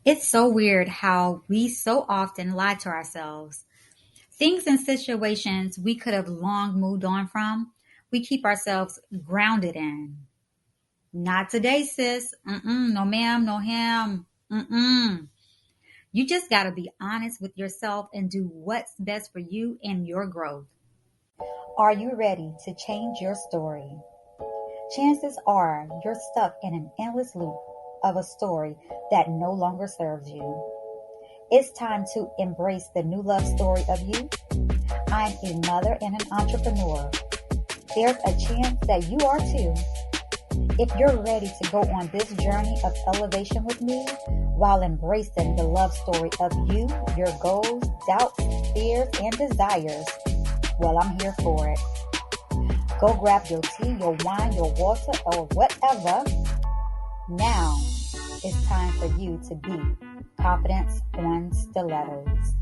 It's so weird how we so often lie to ourselves. Things and situations we could have long moved on from, we keep ourselves grounded in. Not today, sis. Mm-mm, no ma'am, no ham. Mm-mm. You just got to be honest with yourself and do what's best for you and your growth. Are you ready to change your story? Chances are you're stuck in an endless loop of a story that no longer serves you. It's time to embrace the new love story of you. I'm a mother and an entrepreneur. There's a chance that you are too. If you're ready to go on this journey of elevation with me while embracing the love story of you, your goals, doubts, fears, and desires, well, I'm here for it. Go grab your tea, your wine, your water, or whatever. Now it's time for you to be confidence on stilettos.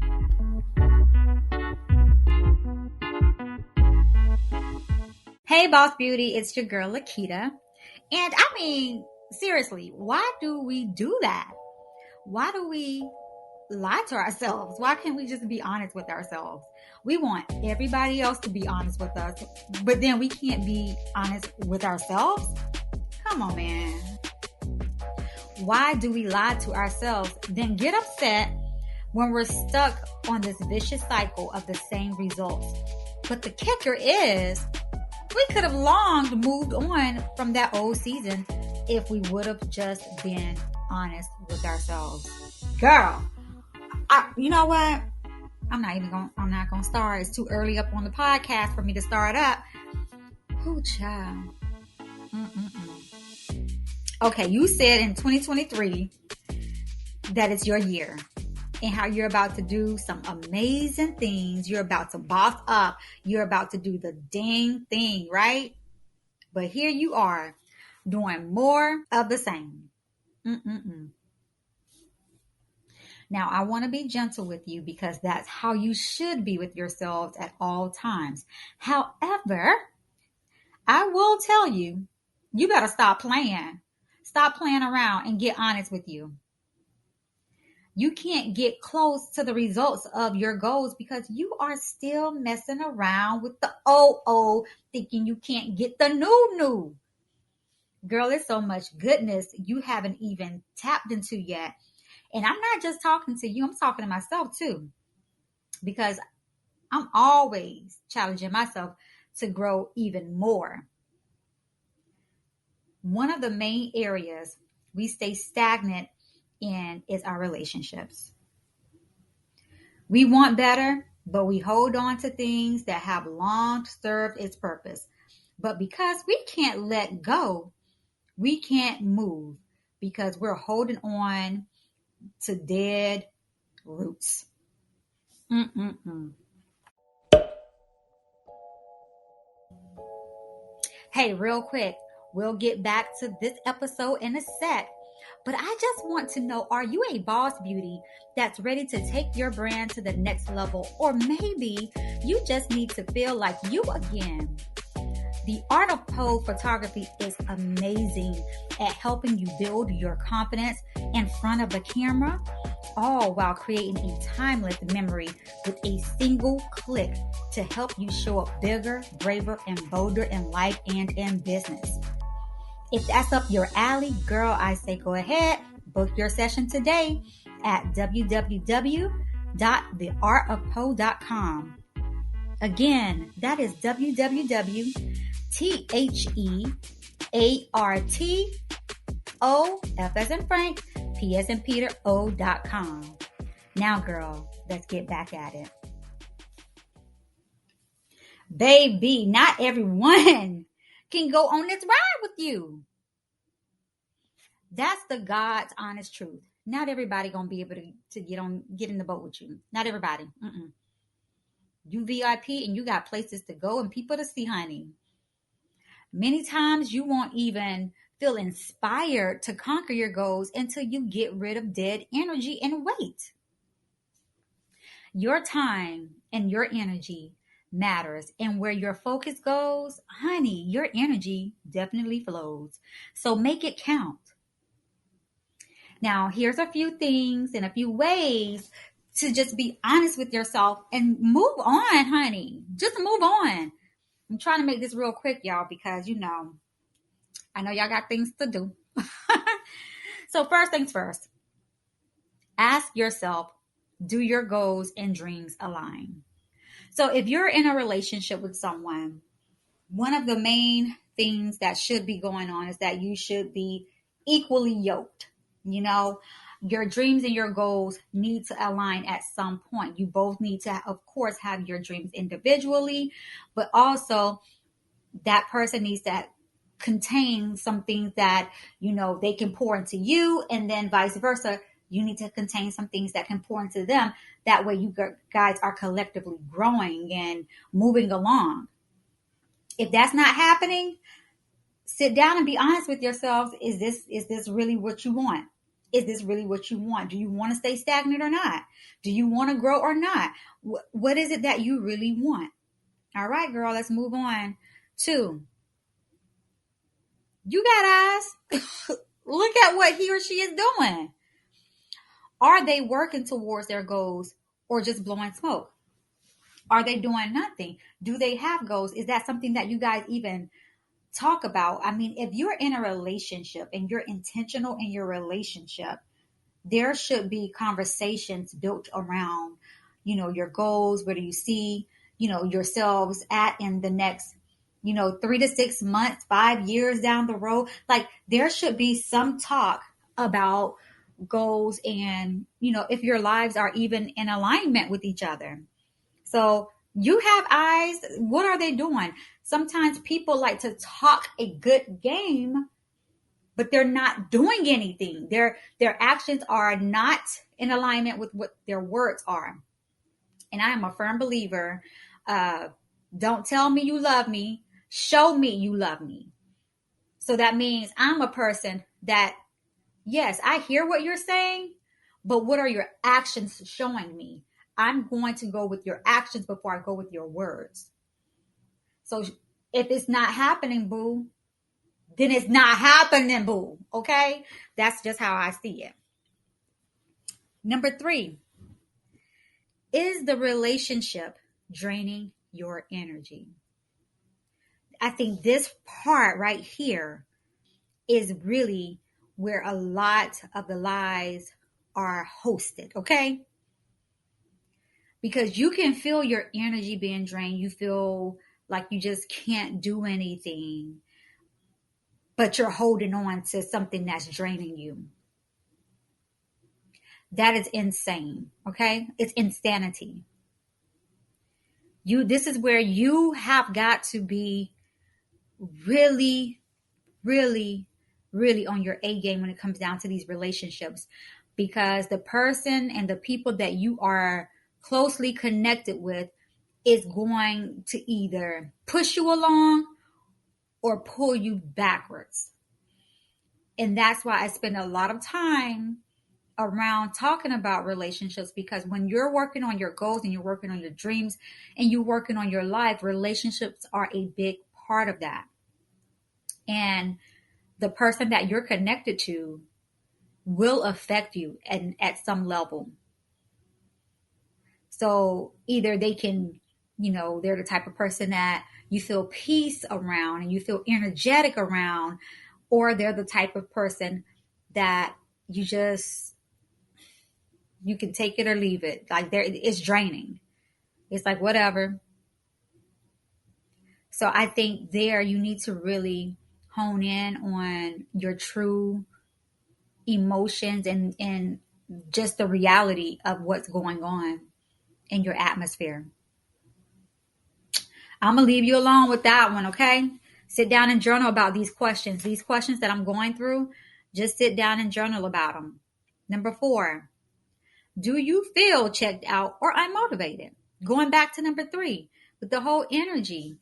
Hey, Boss Beauty, it's your girl Laketta. And I mean, seriously, why do we do that? Why do we lie to ourselves? Why can't we just be honest with ourselves? We want everybody else to be honest with us, but then we can't be honest with ourselves? Come on, man. Why do we lie to ourselves, then get upset when we're stuck on this vicious cycle of the same results? But the kicker is, we could have long moved on from that old season if we would have just been honest with ourselves. Girl, you know what? I'm not gonna start. It's too early up on the podcast for me to start up. Who child? Mm-mm-mm. Okay, you said in 2023 that it's your year and how you're about to do some amazing things. You're about to boss up. You're about to do the dang thing, right? But here you are doing more of the same. Mm-mm-mm. Now, I want to be gentle with you because that's how you should be with yourselves at all times. However, I will tell you, you better stop playing. Stop playing around and get honest with you. You can't get close to the results of your goals because you are still messing around with the old, thinking you can't get the new. Girl, there's so much goodness you haven't even tapped into yet. And I'm not just talking to you, I'm talking to myself too, because I'm always challenging myself to grow even more. One of the main areas we stay stagnant in is our relationships. We want better, but we hold on to things that have long served its purpose. But because we can't let go, we can't move because we're holding on to dead roots. Mm-mm-mm. Hey, real quick, we'll get back to this episode in a sec. But I just want to know, are you a boss beauty that's ready to take your brand to the next level? Or maybe you just need to feel like you again. The art of pole photography is amazing at helping you build your confidence in front of the camera, all while creating a timeless memory with a single click to help you show up bigger, braver, and bolder in life and in business. If that's up your alley, girl, I say go ahead, book your session today at www.theartofpo.com. Again, that is www.theartofpo, F as in Frank, P as in Peter, O.com. Now, girl, let's get back at it. Baby, not everyone can go on this ride with you. That's the God's honest truth. Not everybody gonna be able to get in the boat with you. Not everybody. Mm-mm. You VIP and you got places to go and people to see, honey. Many times you won't even feel inspired to conquer your goals until you get rid of dead energy and weight. Your time and your energy matters, and where your focus goes, honey, your energy definitely flows. So make it count. Now, here's a few things and a few ways to just be honest with yourself and move on, honey. Just move on. I'm trying to make this real quick, y'all, because I know y'all got things to do. So, first things first, ask yourself, do your goals and dreams align? So, if you're in a relationship with someone, one of the main things that should be going on is that you should be equally yoked. You know, your dreams and your goals need to align at some point. You both need to, of course, have your dreams individually, but also that person needs to contain some things that, they can pour into you, and then vice versa. You need to contain some things that can pour into them. That way you guys are collectively growing and moving along. If that's not happening, sit down and be honest with yourselves. Is this really what you want? Is this really what you want? Do you want to stay stagnant or not? Do you want to grow or not? What is it that you really want? All right, girl, let's move on to, you got eyes. Look at what he or she is doing. Are they working towards their goals or just blowing smoke? Are they doing nothing? Do they have goals? Is that something that you guys even talk about? I mean, if you're in a relationship and you're intentional in your relationship, there should be conversations built around, your goals. Where do you see, yourselves at in the next, 3 to 6 months, 5 years down the road? Like, there should be some talk about goals and, if your lives are even in alignment with each other. So you have eyes. What are they doing? Sometimes people like to talk a good game, but they're not doing anything. Their actions are not in alignment with what their words are. And I am a firm believer. Don't tell me you love me. Show me you love me. So that means I'm a person that, yes, I hear what you're saying, but what are your actions showing me? I'm going to go with your actions before I go with your words. So if it's not happening, boo, then it's not happening, boo. Okay? That's just how I see it. Number 3, is the relationship draining your energy? I think this part right here is really where a lot of the lies are hosted. Okay? Because you can feel your energy being drained. You feel like you just can't do anything, but you're holding on to something that's draining you. That is insane. Okay? It's insanity. This is where you have got to be really, really, really on your A game when it comes down to these relationships, because the person and the people that you are closely connected with is going to either push you along or pull you backwards. And that's why I spend a lot of time around talking about relationships, because when you're working on your goals and you're working on your dreams and you're working on your life, relationships are a big part of that. And the person that you're connected to will affect you at some level. So either they can, they're the type of person that you feel peace around and you feel energetic around, or they're the type of person that you can take it or leave it. Like, it's draining. It's like, whatever. So I think there you need to really hone in on your true emotions and just the reality of what's going on in your atmosphere. I'm going to leave you alone with that one, okay? Sit down and journal about these questions. These questions that I'm going through, just sit down and journal about them. Number 4, do you feel checked out or unmotivated? Going back to number 3, with the whole energy.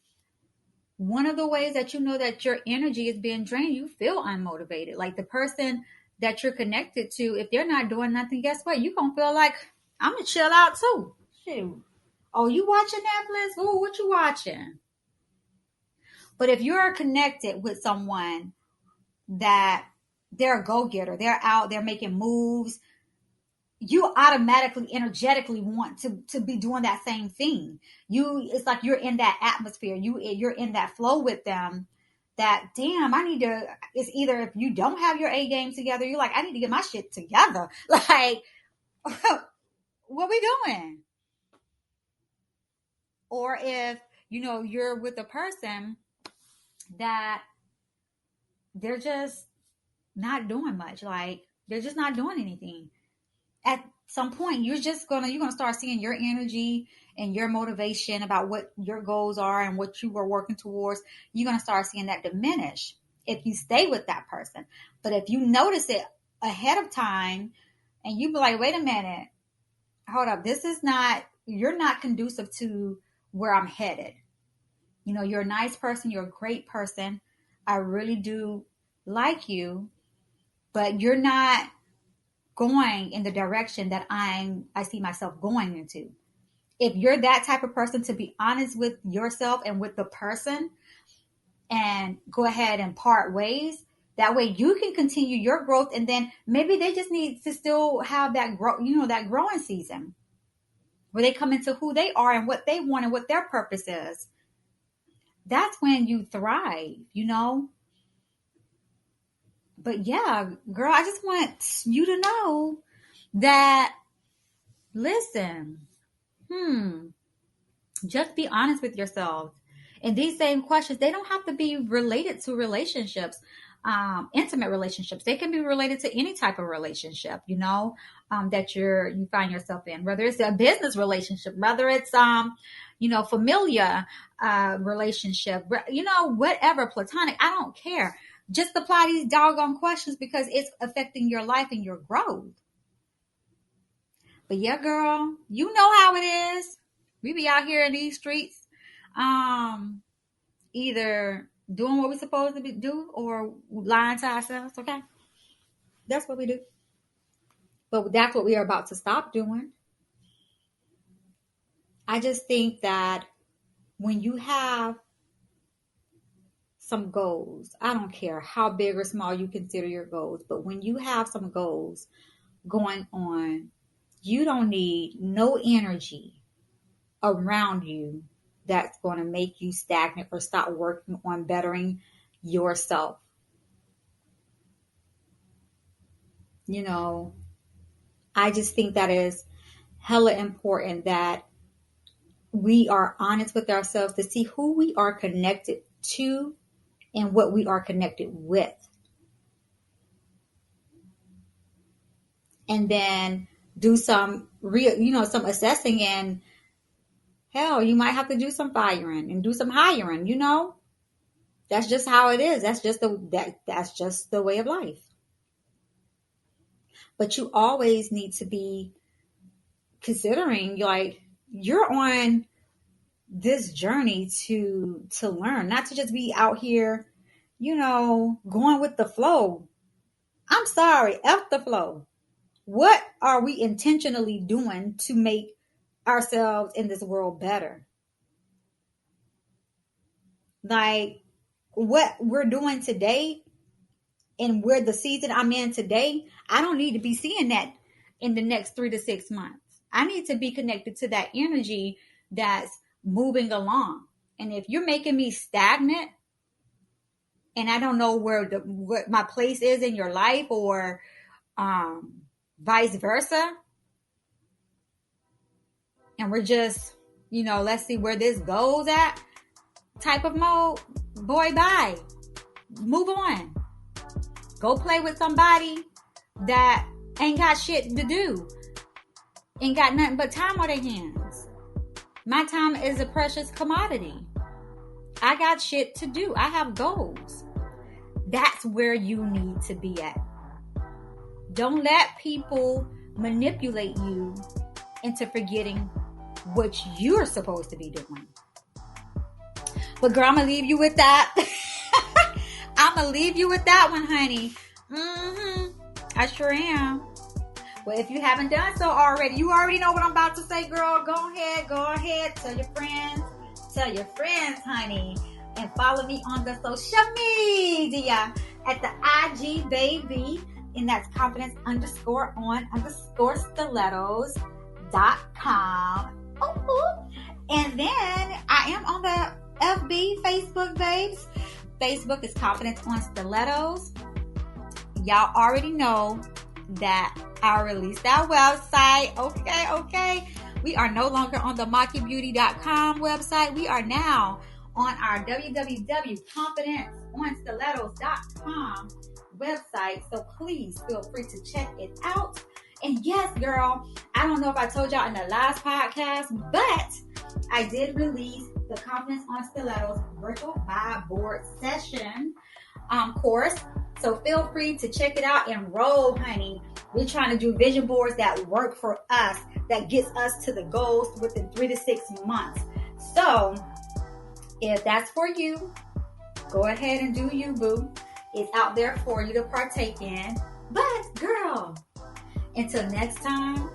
One of the ways that you know that your energy is being drained, you feel unmotivated. Like, the person that you're connected to, if they're not doing nothing, guess what? You're going to feel like, I'm going to chill out too. Shoot. Oh, you watching Netflix? Ooh, what you watching? But if you're connected with someone that they're a go-getter. They're out, they're making moves. You automatically, energetically want to be doing that same thing. It's like you're in that atmosphere. You're in that flow with them. That damn, I need to. It's either if you don't have your A game together, you're like, I need to get my shit together. Like, what we doing? Or if you're with a person that they're just not doing much, like they're just not doing anything. At some point, you're gonna start seeing your energy and your motivation about what your goals are and what you were working towards. You're gonna start seeing that diminish if you stay with that person. But if you notice it ahead of time and you be like, wait a minute, hold up, you're not conducive to where I'm headed. You're a nice person, you're a great person. I really do like you, but you're not going in the direction that I see myself going into. If you're that type of person, to be honest with yourself and with the person and go ahead and part ways, that way you can continue your growth, and then maybe they just need to still have that that growing season where they come into who they are and what they want and what their purpose is. That's when you thrive. But yeah, girl, I just want you to know that, listen, just be honest with yourself. And these same questions, they don't have to be related to relationships, intimate relationships. They can be related to any type of relationship, that you find yourself in, whether it's a business relationship, whether it's, familiar, relationship, whatever, platonic, I don't care. Just apply these doggone questions because it's affecting your life and your growth. But yeah, girl, you know how it is. We be out here in these streets, either doing what we're supposed to do or lying to ourselves, okay? That's what we do. But that's what we are about to stop doing. I just think that when you have some goals, I don't care how big or small you consider your goals, but when you have some goals going on, you don't need no energy around you that's going to make you stagnant or stop working on bettering yourself. I just think that is hella important that we are honest with ourselves to see who we are connected to and what we are connected with. And then do some some assessing, and hell, you might have to do some firing and do some hiring, That's just how it is. That's just the way of life. But you always need to be considering, like, you're on this journey to learn, not to just be out here, going with the flow. I'm sorry, F the flow. What are we intentionally doing to make ourselves in this world better? Like, what we're doing today and where the season I'm in today, I don't need to be seeing that in the next 3 to 6 months. I need to be connected to that energy that's moving along. And if you're making me stagnant and I don't know what my place is in your life, or vice versa, and we're just, let's see where this goes at type of mode, boy, bye. Move on. Go play with somebody that ain't got shit to do. Ain't got nothing but time on their hands. My time is a precious commodity. I got shit to do. I have goals. That's where you need to be at. Don't let people manipulate you into forgetting what you're supposed to be doing. But girl, I'm going to leave you with that. I'm going to leave you with that one, honey. I sure am. Well, if you haven't done so already, you already know what I'm about to say, girl. Go ahead. Tell your friends, honey. And follow me on the social media at the IG, baby. And that's confidence_on_stilettos.com. Ooh. And then I am on the FB, Facebook, babes. Facebook is Confidence on Stilettos. Y'all already know that I released that website. Okay. We are no longer on the MakiBeauty.com website. We are now on our www.confidenceonstilettos.com website. So please feel free to check it out. And yes, girl, I don't know if I told y'all in the last podcast, but I did release the Confidence on Stilettos virtual 5-board session course. So feel free to check it out. Enroll, honey. We're trying to do vision boards that work for us, that gets us to the goals within 3 to 6 months. So if that's for you, go ahead and do you, boo. It's out there for you to partake in. But girl, until next time,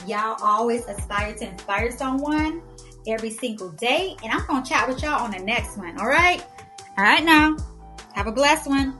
y'all always aspire to inspire someone every single day. And I'm going to chat with y'all on the next one. All right? All right now. Have a blessed one.